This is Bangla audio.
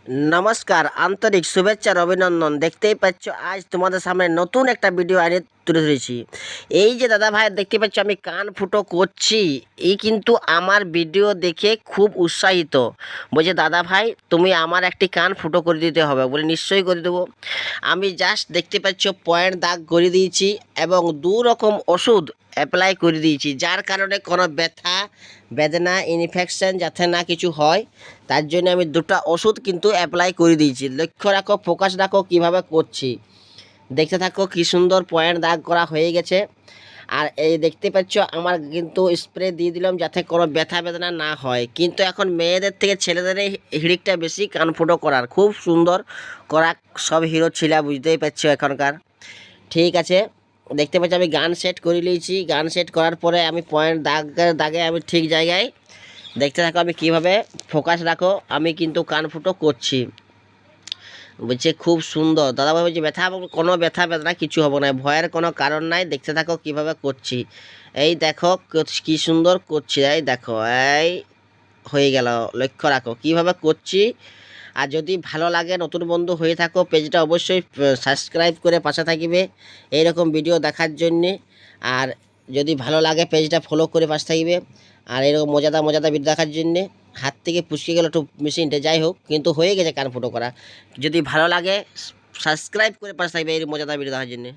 नमस्कार आंतरिक शुभेच्छा अभिनंदन देखते पाচ্ছ आज তোমাদের সামনে নতুন একটা ভিডিও আনি তুলে ধরেছি। এই যে দাদা ভাই দেখতে পাচ্ছ আমি কান ফুটো করছি, এই কিন্তু আমার ভিডিও দেখে খুব উৎসাহিত, বলছে দাদা ভাই তুমি আমার একটি কান ফুটো করে দিতে হবে, বলে নিশ্চয়ই করে দেবো। আমি জাস্ট দেখতে পাচ্ছ পয়েন্ট দাগ করে দিয়েছি এবং দু রকম ওষুধ অ্যাপ্লাই করে দিয়েছি, যার কারণে কোনো ব্যথা বেদনা ইনফেকশন যাতে না কিছু হয় তার জন্য আমি দুটো ওষুধ কিন্তু অ্যাপ্লাই করে দিয়েছি। লক্ষ্য রাখো, ফোকাস রাখো কীভাবে করছি, দেখতে থাকো কি সুন্দর পয়েন্ট দাগ করা হয়ে গেছে। আর এই দেখতে পাচ্ছ আমার কিন্তু স্প্রে দিয়ে দিলাম যাতে কোনো ব্যথা বেদনা না হয়। কিন্তু এখন মেয়েদের থেকে ছেলেদের হিড়িকটা বেশি কান ফুটো করার, খুব সুন্দর করা সব হিরো ছিলা, বুঝতেই পারছো এখনকার। ঠিক আছে, দেখতে পাচ্ছি আমি গান সেট করে নিয়েছি। গান সেট করার পরে আমি পয়েন্ট দাগে আমি ঠিক জায়গায়, দেখতে থাকো আমি কিভাবে ফোকাস রাখো, আমি কিন্তু কান ফুটো করছি। বলছে খুব সুন্দর দাদাভাই, বলছে ব্যথা কোনো ব্যথা বেদনা কিছু হবে না, ভয়ের কোনো কারণ নাই, দেখতে থাকো কিভাবে করছি। এই দেখো কি সুন্দর করছি, এই দেখো এই হয়ে গেল। লক্ষ্য রাখো কিভাবে করছি। আর যদি ভালো লাগে, নতুন বন্ধু হয়ে থাকো, পেজটা অবশ্যই সাবস্ক্রাইব করে পাশে থাকবে এইরকম ভিডিও দেখার জন্যে। আর যদি ভালো লাগে পেজটা ফলো করে পাশে থাকবে আর এরকম মজাদার ভিডিও দেখার জন্যে। হাত থেকে পুচকে গেল একটু মেশিনটা, যাই হোক কিন্তু হয়ে গেছে কান ফুটো করা। যদি ভালো লাগে সাবস্ক্রাইব করে পাশে থাকবে এই মজাদার ভিডিও দেখার জন্যে।